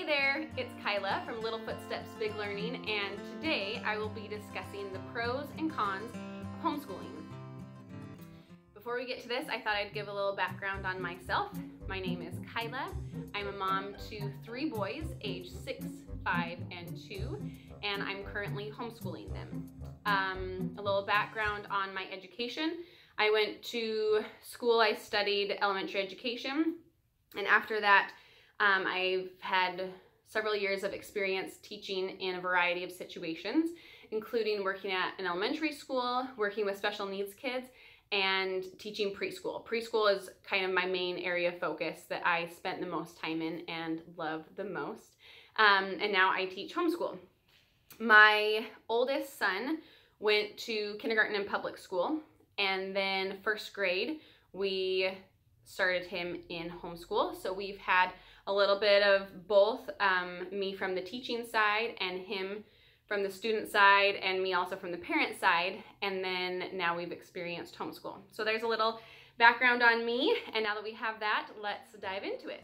Hey there, it's Kyla from Little Footsteps Big Learning, and today I will be discussing the pros and cons of homeschooling. Before we get to this, I thought I'd give a little background on myself. My name is Kyla. I'm a mom to 3 boys, age 6, 5, and 2, and I'm currently homeschooling them. A little background on my education. I went to school, I studied elementary education, and after that I've had several years of experience teaching in a variety of situations, including working at an elementary school, working with special needs kids, and teaching preschool. Preschool is kind of my main area of focus that I spent the most time in and love the most. And now I teach homeschool. My oldest son went to kindergarten and public school, and then first grade we started him in homeschool. So we've had a little bit of both, me from the teaching side and him from the student side, and me also from the parent side, and then now we've experienced homeschool. So there's a little background on me, and now that we have that, let's dive into it.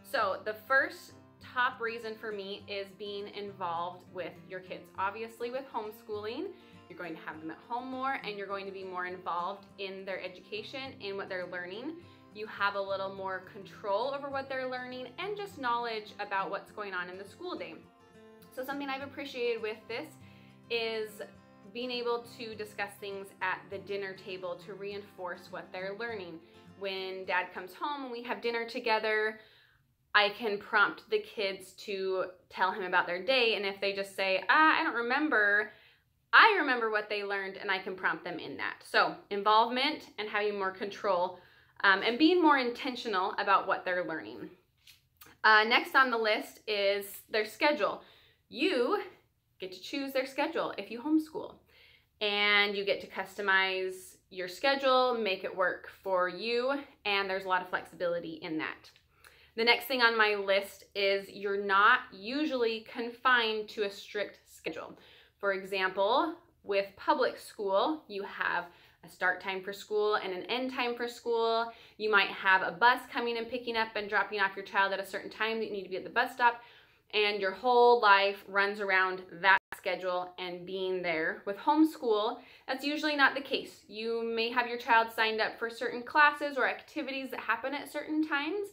So the first top reason for me is being involved with your kids. Obviously with homeschooling, you're going to have them at home more, and you're going to be more involved in their education, in what they're learning. You have a little more control over what they're learning and just knowledge about what's going on in the school day. So something I've appreciated with this is being able to discuss things at the dinner table to reinforce what they're learning. When dad comes home and we have dinner together, I can prompt the kids to tell him about their day, and if they just say, I don't remember, I remember what they learned, and I can prompt them in that. So involvement and having more control and being more intentional about what they're learning. Next on the list is their schedule. You get to choose their schedule if you homeschool, and you get to customize your schedule, make it work for you, and there's a lot of flexibility in that. The next thing on my list is you're not usually confined to a strict schedule. For example, with public school, you have a start time for school and an end time for school. You might have a bus coming and picking up and dropping off your child at a certain time that you need to be at the bus stop, and your whole life runs around that schedule and being there. With homeschool, that's usually not the case. You may have your child signed up for certain classes or activities that happen at certain times,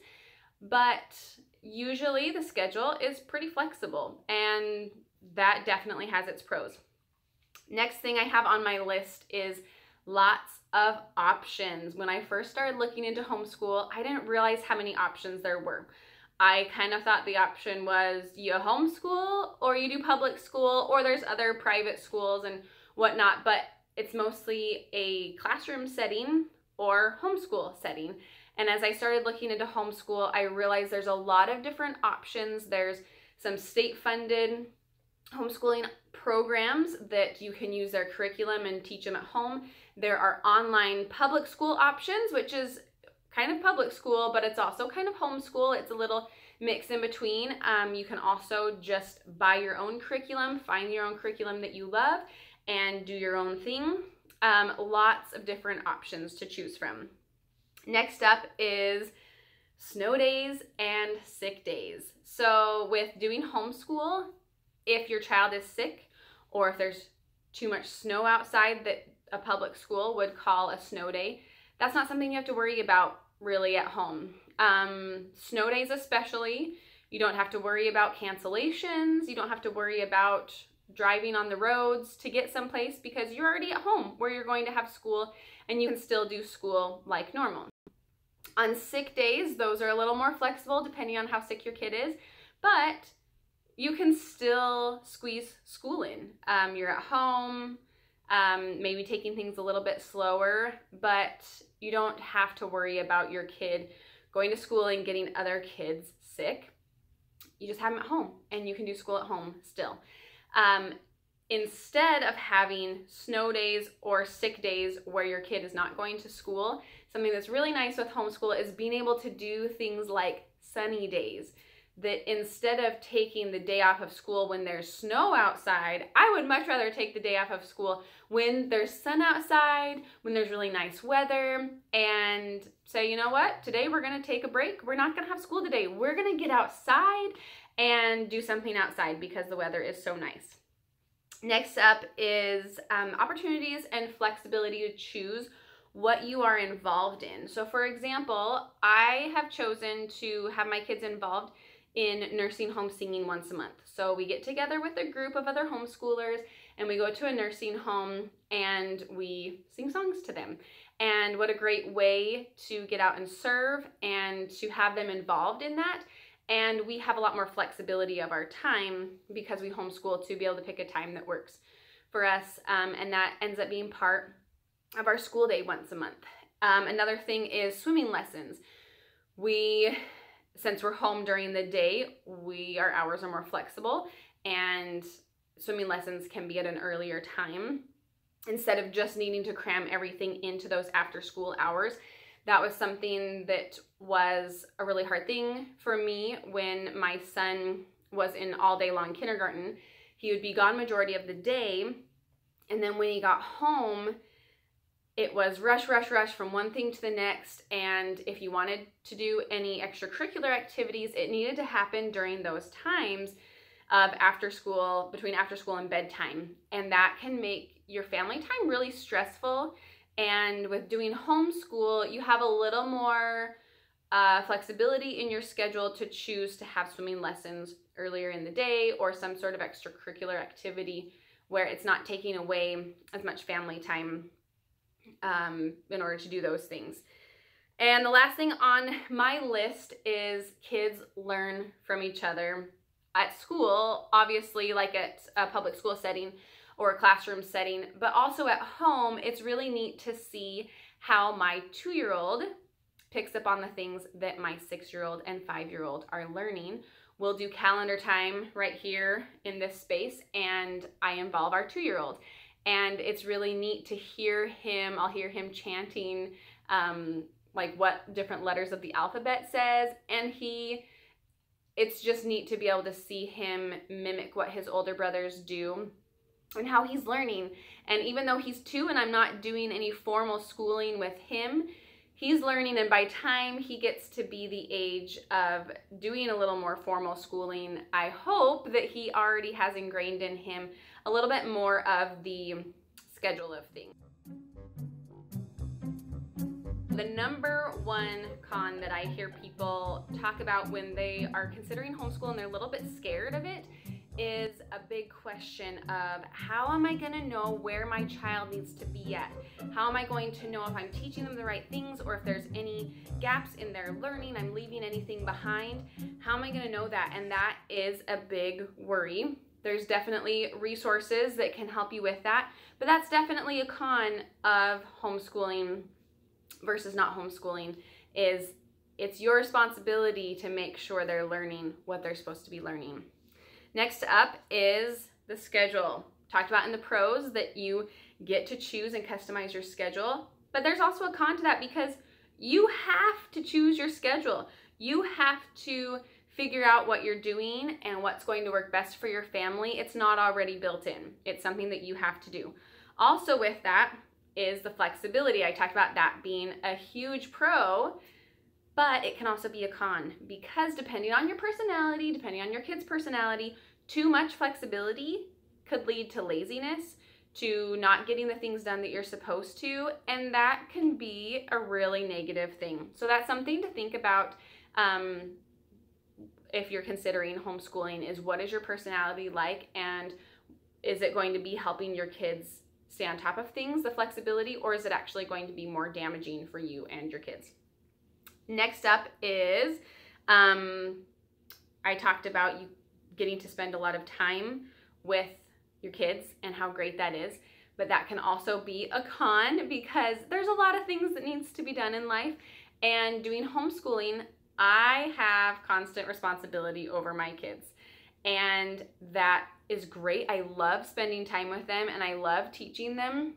but usually the schedule is pretty flexible, and that definitely has its pros. Next thing I have on my list is lots of options. When I first started looking into homeschool, I didn't realize how many options there were. I kind of thought the option was you homeschool or you do public school, or there's other private schools and whatnot, but it's mostly a classroom setting or homeschool setting. And as I started looking into homeschool, I realized there's a lot of different options. There's some state-funded homeschooling programs that you can use their curriculum and teach them at home. There are online public school options, which is kind of public school, but it's also kind of homeschool. It's a little mix in between. You can also just buy your own curriculum, find your own curriculum that you love, and do your own thing. Lots of different options to choose from. Next up is snow days and sick days. So with doing homeschool, if your child is sick, or if there's too much snow outside that a public school would call a snow day, that's not something you have to worry about really at home. Snow days especially, you don't have to worry about cancellations. You don't have to worry about driving on the roads to get someplace, because you're already at home where you're going to have school, and you can still do school like normal. On sick days, those are a little more flexible depending on how sick your kid is, but you can still squeeze school in. You're at home, maybe taking things a little bit slower, but you don't have to worry about your kid going to school and getting other kids sick. You just have them at home, and you can do school at home still. Instead of having snow days or sick days where your kid is not going to school, something that's really nice with homeschool is being able to do things like sunny days. That instead of taking the day off of school when there's snow outside, I would much rather take the day off of school when there's sun outside, when there's really nice weather, and say, you know what, today we're gonna take a break. We're not gonna have school today. We're gonna get outside and do something outside because the weather is so nice. Next up is opportunities and flexibility to choose what you are involved in. So for example, I have chosen to have my kids involved in nursing home singing once a month. So we get together with a group of other homeschoolers and we go to a nursing home and we sing songs to them. And what a great way to get out and serve and to have them involved in that. And we have a lot more flexibility of our time because we homeschool to be able to pick a time that works for us. And that ends up being part of our school day once a month. Another thing is swimming lessons. Since we're home during the day, our hours are more flexible and swimming lessons can be at an earlier time instead of just needing to cram everything into those after school hours. That was something that was a really hard thing for me when my son was in all day long kindergarten. He would be gone majority of the day, and then when he got home, it was rush, rush, rush from one thing to the next, and if you wanted to do any extracurricular activities, it needed to happen during those times of after school, between after school and bedtime, and that can make your family time really stressful. And with doing homeschool, you have a little more flexibility in your schedule to choose to have swimming lessons earlier in the day or some sort of extracurricular activity where it's not taking away as much family time in order to do those things. And the last thing on my list is kids learn from each other at school, obviously like at a public school setting or a classroom setting, but also at home. It's really neat to see how my 2-year-old picks up on the things that my 6-year-old and 5-year-old are learning. We'll do calendar time right here in this space, and I involve our 2-year-old. And it's really neat to hear him. I'll hear him chanting like what different letters of the alphabet says, and it's just neat to be able to see him mimic what his older brothers do and how he's learning. And even though he's 2 and I'm not doing any formal schooling with him, he's learning, and by time he gets to be the age of doing a little more formal schooling, I hope that he already has ingrained in him a little bit more of the schedule of things. The number one con that I hear people talk about when they are considering homeschool and they're a little bit scared of it is a big question of how am I going to know where my child needs to be at? How am I going to know if I'm teaching them the right things or if there's any gaps in their learning, I'm leaving anything behind? How am I going to know that? And that is a big worry. There's definitely resources that can help you with that, but that's definitely a con of homeschooling versus not homeschooling. Is it's your responsibility to make sure they're learning what they're supposed to be learning. Next up is the schedule. Talked about in the pros that you get to choose and customize your schedule, but there's also a con to that because you have to choose your schedule. You have to figure out what you're doing and what's going to work best for your family. It's not already built in. It's something that you have to do. Also with that is the flexibility. I talked about that being a huge pro, but it can also be a con because depending on your personality, depending on your kid's personality, too much flexibility could lead to laziness, to not getting the things done that you're supposed to, and that can be a really negative thing. So that's something to think about if you're considering homeschooling, is what is your personality like, and is it going to be helping your kids stay on top of things, the flexibility, or is it actually going to be more damaging for you and your kids? Next up is, I talked about you getting to spend a lot of time with your kids and how great that is, but that can also be a con because there's a lot of things that needs to be done in life, and doing homeschooling, I have constant responsibility over my kids, and that is great. I love spending time with them and I love teaching them.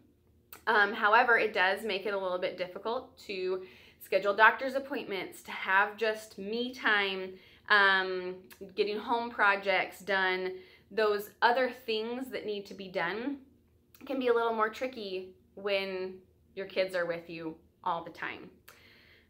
However, it does make it a little bit difficult to schedule doctor's appointments, to have just me time, getting home projects done. Those other things that need to be done can be a little more tricky when your kids are with you all the time.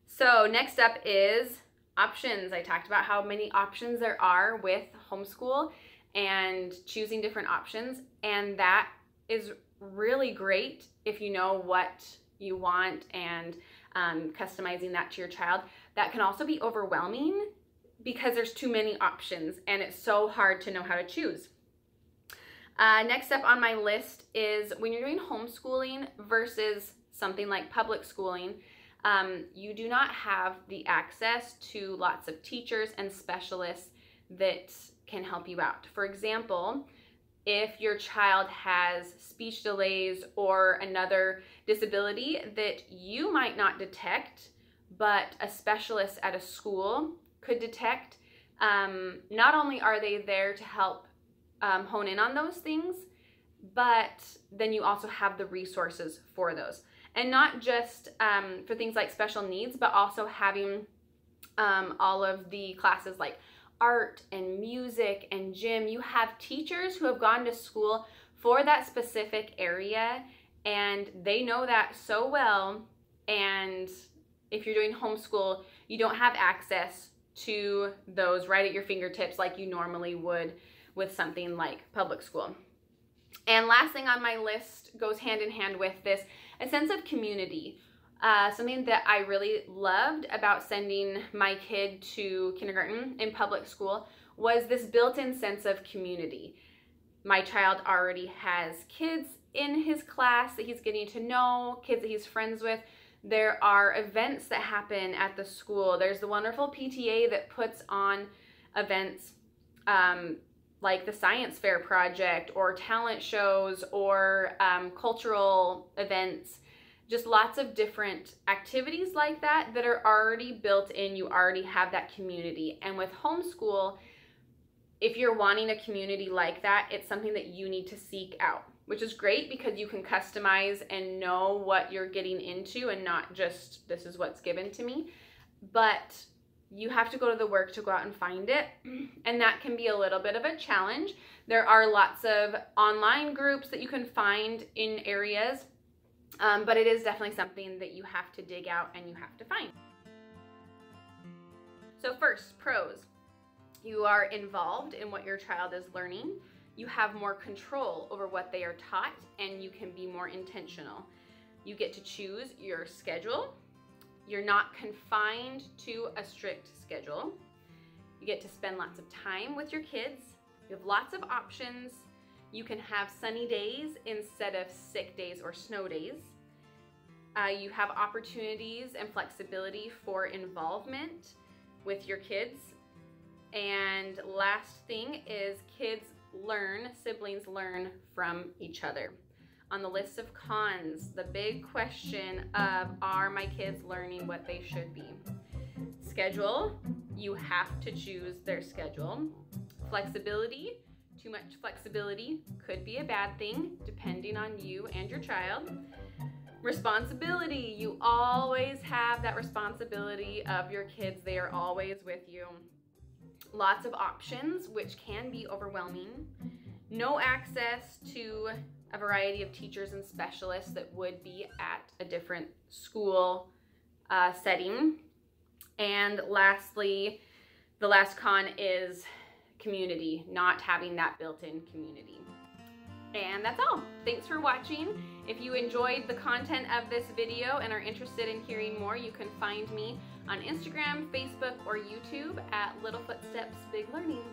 So next up is options. I talked about how many options there are with homeschool and choosing different options, and that is really great if you know what you want and customizing that to your child. That can also be overwhelming because there's too many options and it's so hard to know how to choose. Next up on my list is when you're doing homeschooling versus something like public schooling, you do not have the access to lots of teachers and specialists that can help you out. For example, if your child has speech delays or another disability that you might not detect, but a specialist at a school could detect, not only are they there to help hone in on those things, but then you also have the resources for those. And not just for things like special needs, but also having all of the classes like art and music and gym. You have teachers who have gone to school for that specific area and they know that so well. And if you're doing homeschool, you don't have access to those right at your fingertips like you normally would with something like public school. And last thing on my list goes hand in hand with this, a sense of community. Something that I really loved about sending my kid to kindergarten in public school was this built-in sense of community. My child already has kids in his class that he's getting to know, kids that he's friends with. There are events that happen at the school. There's the wonderful PTA that puts on events like the science fair project or talent shows or cultural events. Just lots of different activities like that that are already built in. You already have that community. And with homeschool, if you're wanting a community like that, it's something that you need to seek out, which is great because you can customize and know what you're getting into and not just this is what's given to me. But you have to go to the work to go out and find it, and that can be a little bit of a challenge. There are lots of online groups that you can find in areas, but it is definitely something that you have to dig out and you have to find. So first, pros. You are involved in what your child is learning. You have more control over what they are taught, and you can be more intentional. You get to choose your schedule. You're not confined to a strict schedule. You get to spend lots of time with your kids. You have lots of options. You can have sunny days instead of sick days or snow days. You have opportunities and flexibility for involvement with your kids. And last thing is siblings learn from each other. On the list of cons, the big question of, are my kids learning what they should be? Schedule, you have to choose their schedule. Flexibility, too much flexibility could be a bad thing depending on you and your child. Responsibility, you always have that responsibility of your kids. They are always with you. Lots of options, which can be overwhelming. No access to a variety of teachers and specialists that would be at a different school setting. And lastly, the last con is community, not having that built-in community. And that's all. Thanks for watching. If you enjoyed the content of this video and are interested in hearing more, you can find me on Instagram, Facebook, or YouTube at Little Footsteps Big Learning.